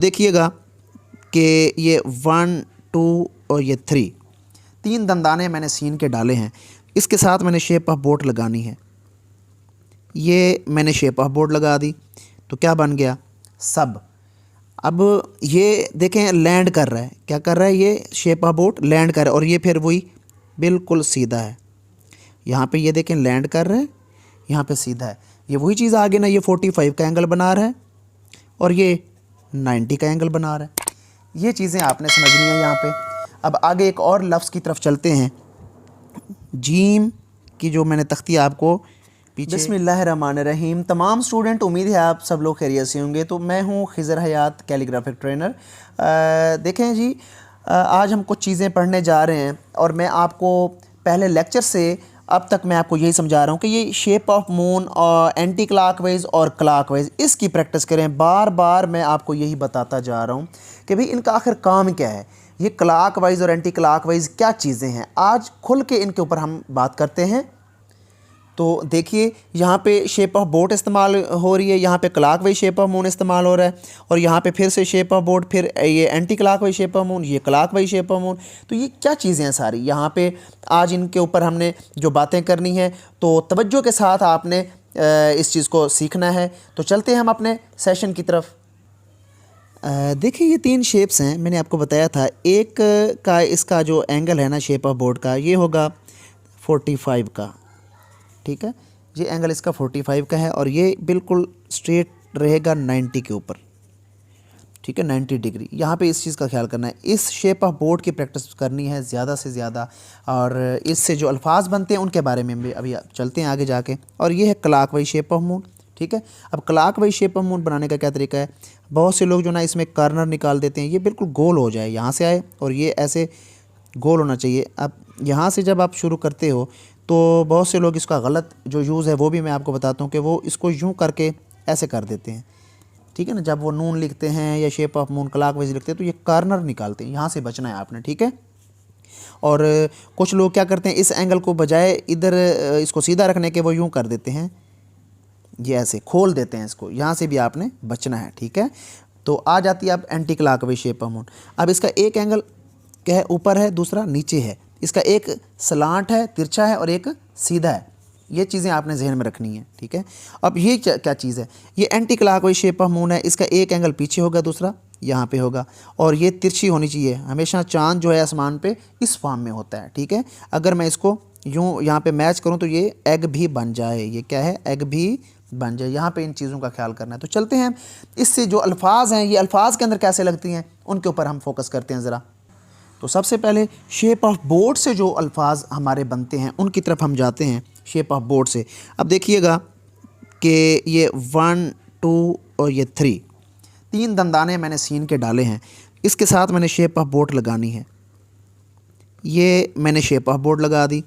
देखिएगा कि ये 1 2 और ये 3 दंदाने मैंने सीन के डाले हैं। इसके साथ मैंने शेप ऑफ बोट लगानी है। ये मैंने शेप ऑफ बोट लगा दी तो क्या बन गया सब। अब ये देखें लैंड कर रहा है, क्या कर रहा है, ये शेप ऑफ बोट लैंड कर रहा है और ये फिर वही बिल्कुल सीधा है। यहाँ पे ये देखें लैंड कर रहा है, यहाँ पे सीधा है। ये वही चीज़ आगे ना, ये 45 का एंगल बना रहा है और ये 90 का एंगल बना रहा है। ये चीज़ें आपने समझनी है यहाँ पे। अब आगे एक और लफ्ज़ की तरफ चलते हैं। जीम की जो मैंने तख्ती आपको पीछे। बिस्मिल्लाहिर्रहमानिर्रहीम। तमाम स्टूडेंट, उम्मीद है आप सब लोग खैरियत से होंगे। तो मैं हूँ खिज़र हयात, कैलीग्राफिक ट्रेनर। देखें जी, आज हम कुछ चीज़ें पढ़ने जा रहे हैं और मैं आपको पहले लेक्चर से अब तक मैं आपको यही समझा रहा हूँ कि ये शेप ऑफ मून और एंटी क्लॉकवाइज और क्लॉकवाइज इसकी प्रैक्टिस करें। बार बार मैं आपको यही बताता जा रहा हूँ कि भाई इनका आखिर काम क्या है, ये क्लॉकवाइज और एंटी क्लॉकवाइज क्या चीज़ें हैं। आज खुल के इनके ऊपर हम बात करते हैं। तो देखिए यहाँ पे शेप ऑफ बोट इस्तेमाल हो रही है, यहाँ पे क्लॉकवाइज शेप ऑफ मून इस्तेमाल हो रहा है और यहाँ पे फिर से शेप ऑफ बोट, फिर ये anti clockwise shape of moon, ये क्लॉकवाइज शेप ऑफ मून। तो ये क्या चीज़ें हैं सारी, यहाँ पे आज इनके ऊपर हमने जो बातें करनी है तो तवज्जो के साथ आपने इस चीज़ को सीखना है। तो चलते हैं हम अपने सेशन की तरफ। देखिए ये 3 शेप्स हैं, मैंने आपको बताया था। एक का इसका जो एंगल है ना शेप ऑफ बोट का, ये होगा 45 का, ठीक है। ये एंगल इसका 45 का है और ये बिल्कुल स्ट्रेट रहेगा 90 के ऊपर, ठीक है, 90 डिग्री। यहाँ पे इस चीज़ का ख्याल करना है। इस शेप ऑफ बोट की प्रैक्टिस करनी है ज़्यादा से ज़्यादा और इससे जो अल्फाज बनते हैं उनके बारे में भी अभी चलते हैं आगे जाके। और ये है क्लॉकवाइज शेप ऑफ मून, ठीक है। अब क्लॉकवाइज शेप ऑफ मून बनाने का क्या तरीका है, बहुत से लोग जो ना इसमें कार्नर निकाल देते हैं, ये बिल्कुल गोल हो जाए, यहाँ से आए और ये ऐसे गोल होना चाहिए। अब यहाँ से जब आप शुरू करते हो तो बहुत से लोग इसका गलत जो यूज़ है वो भी मैं आपको बताता हूँ कि वो इसको यूँ करके ऐसे कर देते हैं, ठीक है ना। जब वो नून लिखते हैं या शेप ऑफ मून क्लॉकवाइज लिखते हैं तो ये कार्नर निकालते हैं, यहाँ से बचना है आपने, ठीक है। और कुछ लोग क्या करते हैं, इस एंगल को बजाय इधर इसको सीधा रखने के वो यूँ कर देते हैं, ये ऐसे खोल देते हैं इसको, यहाँ से भी आपने बचना है, ठीक है। तो आ जाती है अब anti clockwise shape of moon. अब इसका एक एंगल क्या है, ऊपर है, दूसरा नीचे है। इसका एक सलांट है, तिरछा है और एक सीधा है। ये चीज़ें आपने जहन में रखनी है, ठीक है। अब ये क्या चीज़ है, ये anti clockwise shape of moon है। इसका एक एंगल पीछे होगा, दूसरा यहाँ पे होगा और ये तिरछी होनी चाहिए। हमेशा चांद जो है आसमान पे इस फॉर्म में होता है, ठीक है। अगर मैं इसको यूँ यहाँ पे मैच करूँ तो ये एग भी बन जाए, ये क्या है, एग भी बन जाए। यहाँ पे इन चीज़ों का ख्याल करना है। तो चलते हैं, इससे जो अल्फाज हैं, ये अल्फाज के अंदर कैसे लगती हैं उनके ऊपर हम फोकस करते हैं ज़रा। तो सबसे पहले शेप ऑफ बोट से जो अल्फाज हमारे बनते हैं उनकी तरफ हम जाते हैं, शेप ऑफ बोट से। अब देखिएगा कि ये 1 2 और ये 3 दंदाने मैंने सीन के डाले हैं। इसके साथ मैंने शेप ऑफ बोट लगानी है। ये मैंने शेप ऑफ बोट लगा दी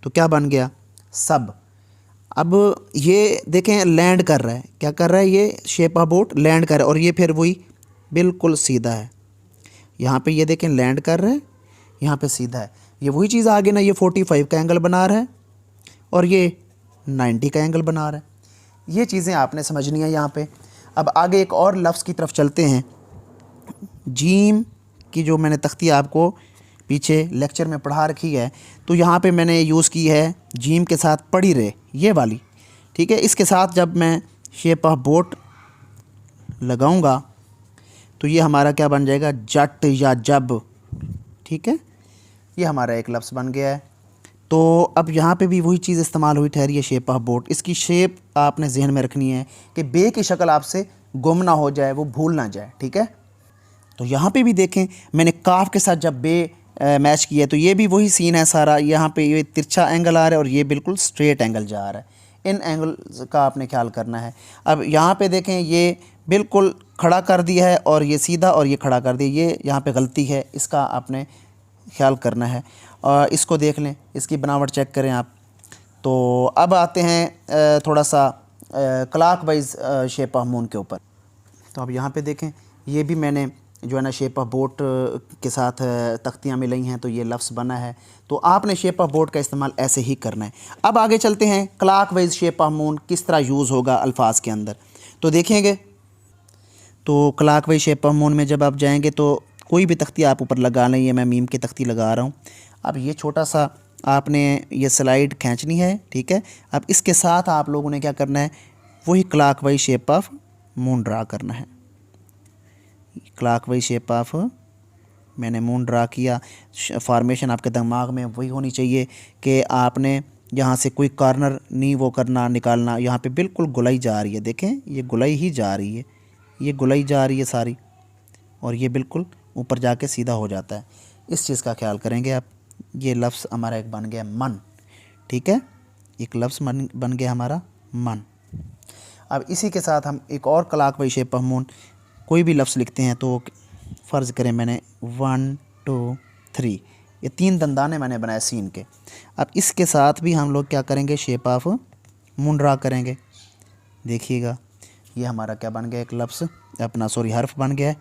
तो क्या बन गया सब। अब ये देखें लैंड कर रहा है, क्या कर रहा है, ये शेप ऑफ बोट लैंड कर रहा है और ये फिर वही बिल्कुल सीधा है। यहाँ पे ये देखें लैंड कर रहा है, यहाँ पे सीधा है। ये वही चीज़ आगे ना, ये 45 का एंगल बना रहा है और ये 90 का एंगल बना रहा है। ये चीज़ें आपने समझनी है यहाँ पे। अब आगे एक और लफ्ज़ की तरफ चलते हैं। जीम की जो मैंने तख्ती आपको पीछे लेक्चर में पढ़ा रखी है, तो यहाँ पे मैंने यूज़ की है जीम के साथ पड़ी रहे, ये वाली, ठीक है। इसके साथ जब मैं शेप ऑफ बोट लगाऊंगा तो ये हमारा क्या बन जाएगा, जट या जब, ठीक है। ये हमारा एक लफ्ज़ बन गया है। तो अब यहाँ पे भी वही चीज़ इस्तेमाल हुई ठहरी है, शेप ऑफ बोट। इसकी शेप आपने जहन में रखनी है कि बे की शक्ल आपसे गुम ना हो जाए, वो भूल ना जाए, ठीक है। तो यहाँ पे भी देखें मैंने काफ के साथ जब बे मैच किया तो ये भी वही सीन है सारा। यहाँ पे ये तिरछा एंगल आ रहा है और ये बिल्कुल स्ट्रेट एंगल जा रहा है। इन एंगल का आपने ख्याल करना है। अब यहाँ पे देखें ये बिल्कुल खड़ा कर दिया है और ये सीधा, और ये खड़ा कर दिया, ये यहाँ पे गलती है, इसका आपने ख्याल करना है। और इसको देख लें, इसकी बनावट चेक करें आप। तो अब आते हैं थोड़ा सा क्लॉकवाइज शेप ऑफ मून के ऊपर। तो अब यहाँ पे देखें, ये भी मैंने जो है ना शेप ऑफ बोट के साथ तख्तियाँ मिलाई हैं तो ये लफ्ज़ बना है। तो आपने शेप ऑफ बोट का इस्तेमाल ऐसे ही करना है। अब आगे चलते हैं, क्लॉकवाइज शेप ऑफ मून किस तरह यूज़ होगा अल्फाज के अंदर। तो देखेंगे, तो क्लॉकवाइज शेप ऑफ मून में जब आप जाएंगे तो कोई भी तख्ती आप ऊपर लगा लें, ये मैं मीम की तख्ती लगा रहा हूँ। अब ये छोटा सा आपने ये स्लाइड खींचनी है, ठीक है। अब इसके साथ आप लोगों ने क्या करना है, वही clockwise shape of moon draw करना है। क्लॉकवाइज शेप ऑफ मैंने मून ड्रा किया। फॉर्मेशन आपके दिमाग में वही होनी चाहिए कि आपने यहाँ से कोई कॉर्नर नहीं वो करना निकालना। यहाँ पे बिल्कुल गुलाई जा रही है, देखें ये गुलाई ही जा रही है, ये गुलाई जा रही है सारी, और ये बिल्कुल ऊपर जाके सीधा हो जाता है। इस चीज़ का ख्याल करेंगे आप। ये लफ्ज़ हमारा एक बन गया मन, ठीक है, एक लफ्ज़ बन गया हमारा मन। अब इसी के साथ हम एक और क्लॉकवाइज शेप ऑफ मून कोई भी लफ्ज़ लिखते हैं तो फ़र्ज़ करें मैंने 1 2 3 ये 3 दंदाने मैंने बनाए सीन के। अब इसके साथ भी हम लोग क्या करेंगे, शेप ऑफ मून ड्रा करेंगे। देखिएगा ये हमारा क्या बन गया, एक लफ्ज़ अपना हर्फ बन गया है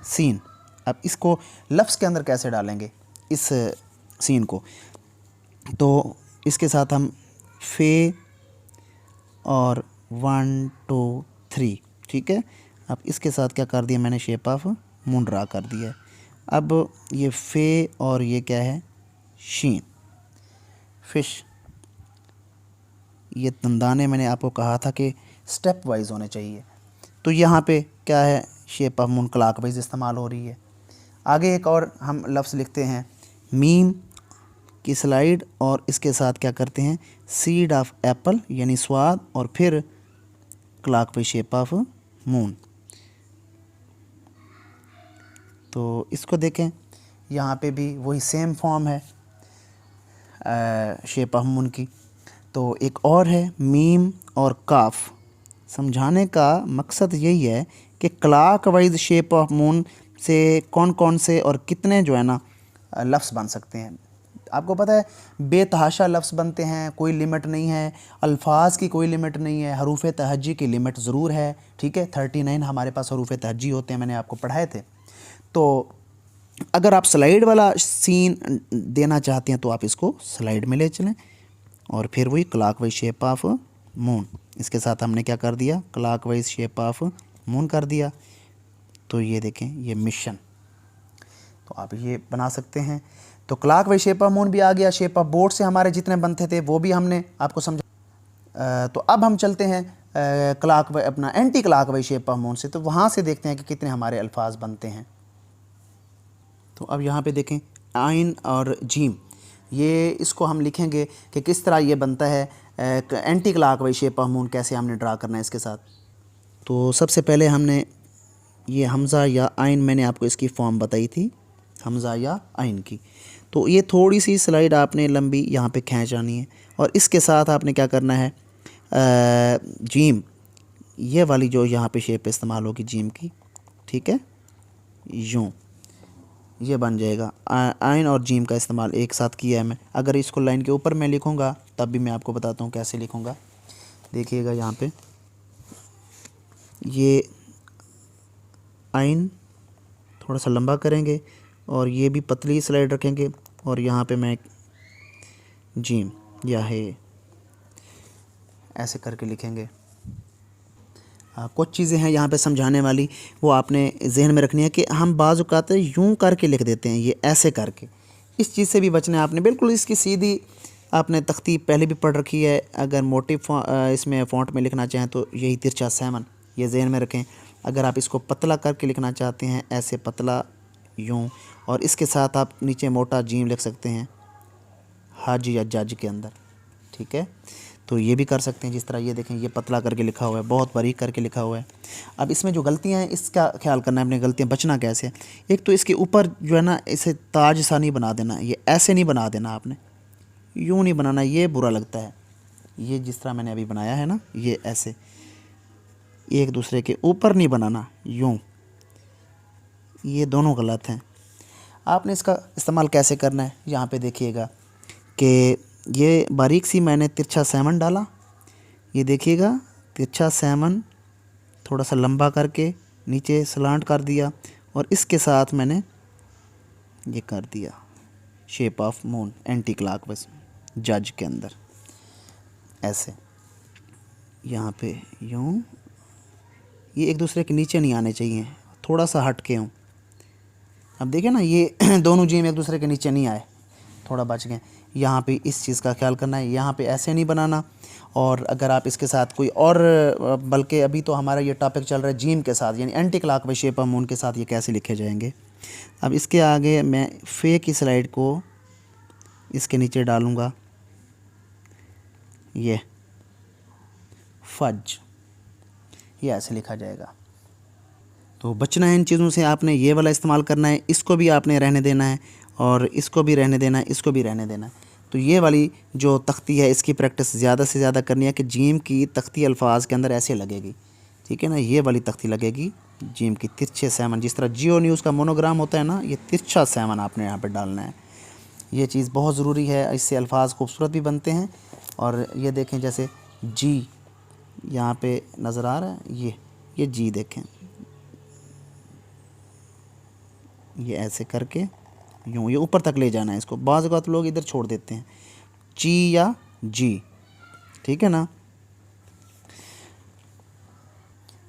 सीन। अब इसको लफ्ज़ के अंदर कैसे डालेंगे इस सीन को, तो इसके साथ हम फे और 1 2 3, ठीक है। अब इसके साथ क्या कर दिया मैंने, शेप ऑफ मून ड्रा कर दिया है। अब ये फे और ये क्या है, शीन, फिश। ये दंदाने मैंने आपको कहा था कि स्टेप वाइज होने चाहिए, तो यहाँ पे क्या है, शेप ऑफ मून क्लॉकवाइज इस्तेमाल हो रही है। आगे एक और हम लफ्ज़ लिखते हैं मीम की स्लाइड, और इसके साथ क्या करते हैं, सीड ऑफ एप्पल यानी स्वाद, और फिर क्लॉकवाइज शेप ऑफ मून। तो इसको देखें, यहाँ पे भी वही सेम फॉर्म है शेप ऑफ मून की। तो एक और है मीम और काफ। समझाने का मकसद यही है कि क्लॉकवाइज शेप ऑफ मून से कौन कौन से और कितने जो है ना लफ्ज़ बन सकते हैं। आपको पता है बेतहाशा लफ्ज़ बनते हैं, कोई लिमिट नहीं है, अल्फाज की कोई लिमिट नहीं है, हरूफ तहज्जी की लिमिट ज़रूर है, ठीक है। 39 हमारे पास हरूफ तहज्जी होते हैं, मैंने आपको पढ़ाए थे। तो अगर आप स्लाइड वाला सीन देना चाहते हैं तो आप इसको स्लाइड में ले चलें, और फिर वही क्लॉकवाइज शेप ऑफ मून। इसके साथ हमने क्या कर दिया, क्लॉकवाइज शेप ऑफ मून कर दिया। तो ये देखें ये मिशन, तो आप ये बना सकते हैं। तो क्लॉकवाइज शेप ऑफ मून भी आ गया। शेप ऑफ बोर्ड से हमारे जितने बनते थे वो भी हमने आपको समझा। तो अब हम चलते हैं क्लॉकवाइज अपना anti clockwise shape of moon से, तो वहाँ से देखते हैं कि कितने हमारे अल्फाज बनते हैं। तो अब यहाँ पे देखें आइन और जीम, ये इसको हम लिखेंगे कि किस तरह ये बनता है anti clockwise shape of moon, कैसे हमने ड्रा करना है इसके साथ। तो सबसे पहले हमने ये हमज़ा या आइन, मैंने आपको इसकी फॉर्म बताई थी हमज़ा या आइन की। तो ये थोड़ी सी स्लाइड आपने लंबी यहाँ पे खींच आनी है, और इसके साथ आपने क्या करना है, जीम, ये वाली जो यहाँ पे शेप इस्तेमाल होगी जीम की, ठीक है, यूँ ये बन जाएगा। आइन और जीम का इस्तेमाल एक साथ किया है मैं। अगर इसको लाइन के ऊपर मैं लिखूँगा तब भी मैं आपको बताता हूँ कैसे लिखूँगा। देखिएगा यहाँ पे ये आइन थोड़ा सा लंबा करेंगे और ये भी पतली स्लाइड रखेंगे, और यहाँ पे मैं जीम या है ऐसे करके लिखेंगे। कुछ चीज़ें हैं यहाँ पे समझाने वाली, वो आपने जहन में रखनी है कि हम बाज़ औक़ात यूँ करके लिख देते हैं, ये ऐसे करके। इस चीज़ से भी बचना है आपने। बिल्कुल इसकी सीधी आपने तख्ती पहले भी पढ़ रखी है। अगर मोटी इसमें फ़ॉन्ट में लिखना चाहें तो यही तिरछा 7, ये जहन में रखें। अगर आप इसको पतला करके लिखना चाहते हैं, ऐसे पतला यूँ, और इसके साथ आप नीचे मोटा जीम लिख सकते हैं हाज या जज के अंदर, ठीक है। तो ये भी कर सकते हैं जिस तरह ये देखें, ये पतला करके लिखा हुआ है, बहुत बारीक करके लिखा हुआ है। अब इसमें जो गलतियां हैं इसका ख्याल करना है अपने, गलतियां बचना कैसे। एक तो इसके ऊपर जो है ना इसे ताज सा नहीं बना देना, ये ऐसे नहीं बना देना आपने, यूँ नहीं बनाना, ये बुरा लगता है। ये जिस तरह मैंने अभी बनाया है ना, ये ऐसे एक दूसरे के ऊपर नहीं बनाना, यूँ, ये दोनों गलत हैं। आपने इसका इस्तेमाल कैसे करना है, यहाँ पे देखिएगा कि ये बारीक सी मैंने तिरछा 7 डाला, ये देखिएगा तिरछा 7 थोड़ा सा लंबा करके नीचे स्लांट कर दिया, और इसके साथ मैंने ये कर दिया shape of moon anti clockwise जज के अंदर ऐसे, यहाँ पे यूँ, ये एक दूसरे के नीचे नहीं आने चाहिए, थोड़ा सा हट के हों। अब देखिए ना, ये दोनों जीम एक दूसरे के नीचे नहीं आए, थोड़ा बच गए। यहाँ पे इस चीज़ का ख्याल करना है, यहाँ पे ऐसे नहीं बनाना। और अगर आप इसके साथ कोई और, बल्कि अभी तो हमारा ये टॉपिक चल रहा है जीम के साथ, यानी anti clockwise shape of moon के साथ ये कैसे लिखे जाएंगे। अब इसके आगे मैं फे की स्लाइड को इसके नीचे डालूँगा, ये फज, ये ऐसे लिखा जाएगा। तो बचना है इन चीज़ों से, आपने ये वाला इस्तेमाल करना है, इसको भी आपने रहने देना है और इसको भी रहने देना है, इसको भी रहने देना है। तो ये वाली जो तख्ती है इसकी प्रैक्टिस ज़्यादा से ज़्यादा करनी है कि जीम की तख्ती अल्फाज के अंदर ऐसे लगेगी, ठीक है ना। ये वाली तख्ती लगेगी जीम की, तिरछे 7, जिस तरह जियो न्यूज़ का मोनोग्राम होता है ना, ये तिरछा 7 आपने यहाँ पर डालना है। ये चीज़ बहुत ज़रूरी है, इससे अल्फाज खूबसूरत भी बनते हैं। और ये देखें, जैसे जी यहाँ पे नज़र आ रहा है, ये जी देखें, ये ऐसे करके यूँ ये ऊपर तक ले जाना है इसको। बाज़ औक़ात लोग इधर छोड़ देते हैं, ची या जी, ठीक है ना।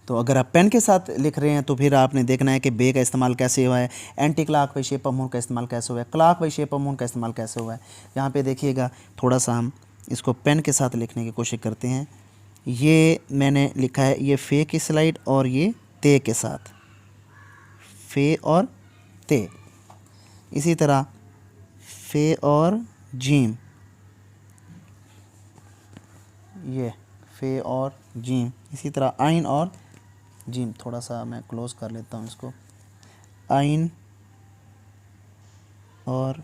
तो अगर आप पेन के साथ लिख रहे हैं तो फिर आपने देखना है कि बे का इस्तेमाल कैसे हुआ है, anti clockwise shape of moon का इस्तेमाल कैसे हुआ है, क्लॉकवाइज शेप ऑफ मून का इस्तेमाल कैसे हुआ है। यहाँ पे देखिएगा, थोड़ा सा हम इसको पेन के साथ लिखने की कोशिश करते हैं। ये मैंने लिखा है, ये फ़े की स्लाइड और ये ते के साथ, फ़े और ते। इसी तरह फ़े और जीम, ये फ़े और जीम। इसी तरह आइन और जीम, थोड़ा सा मैं क्लोज़ कर लेता हूँ इसको, आइन और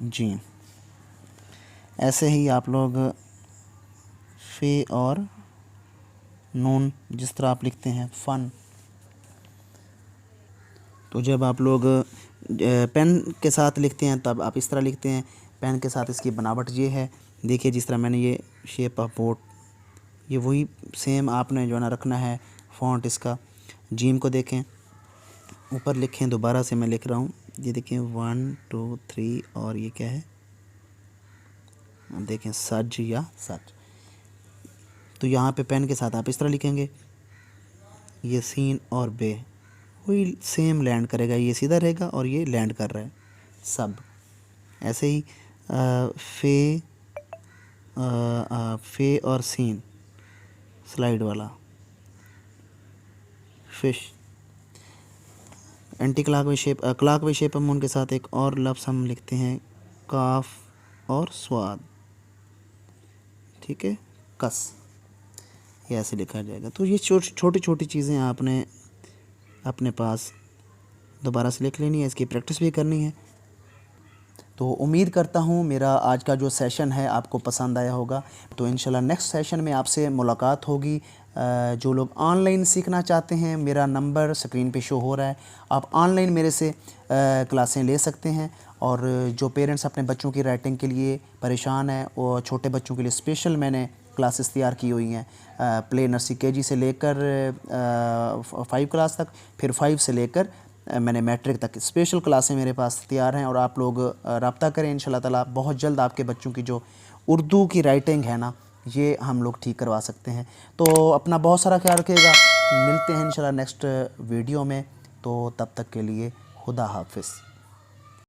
जीम। ऐसे ही आप लोग फ़े और नून, जिस तरह आप लिखते हैं फ़न। तो जब आप लोग पेन के साथ लिखते हैं तब आप इस तरह लिखते हैं, पेन के साथ इसकी बनावट ये है। देखिए जिस तरह मैंने ये शेप ऑफ बोट, ये वही सेम आपने जो है ना रखना है फ़ॉन्ट इसका। जीम को देखें, ऊपर लिखें, दोबारा से मैं लिख रहा हूँ, ये देखें 1 2 3, और ये क्या है, देखें सज या सच। तो यहाँ पे पेन के साथ आप इस तरह लिखेंगे, ये सीन और बे वही सेम लैंड करेगा, ये सीधा रहेगा और ये लैंड कर रहा है सब। ऐसे ही फ़े फ़े और सीन स्लाइड वाला, fish. Anti clockwise shape of moon के साथ एक और लफ्ज़ हम लिखते हैं, काफ और स्वाद, ठीक है, कस, ये ऐसे लिखा जाएगा। तो ये छोटी छोटी चीज़ें आपने अपने पास दोबारा से लिख लेनी है, इसकी प्रैक्टिस भी करनी है। तो उम्मीद करता हूँ मेरा आज का जो सेशन है आपको पसंद आया होगा। तो इंशाल्लाह नेक्स्ट सेशन में आपसे मुलाकात होगी। जो लोग ऑनलाइन सीखना चाहते हैं, मेरा नंबर स्क्रीन पे शो हो रहा है, आप ऑनलाइन मेरे से क्लासें ले सकते हैं। और जो पेरेंट्स अपने बच्चों की राइटिंग के लिए परेशान हैं, और छोटे बच्चों के लिए स्पेशल मैंने क्लासेस तैयार की हुई हैं, प्ले नर्सरी केजी से लेकर 5 क्लास तक, फिर 5 से लेकर मैंने मैट्रिक तक स्पेशल क्लासें मेरे पास तैयार हैं। और आप लोग रब्ता करें, इंशाल्लाह ताला बहुत जल्द आपके बच्चों की जो उर्दू की राइटिंग है ना, ये हम लोग ठीक करवा सकते हैं। तो अपना बहुत सारा ख्याल रखिएगा, मिलते हैं इंशाल्लाह नेक्स्ट वीडियो में। तो तब तक के लिए खुदा हाफिज़।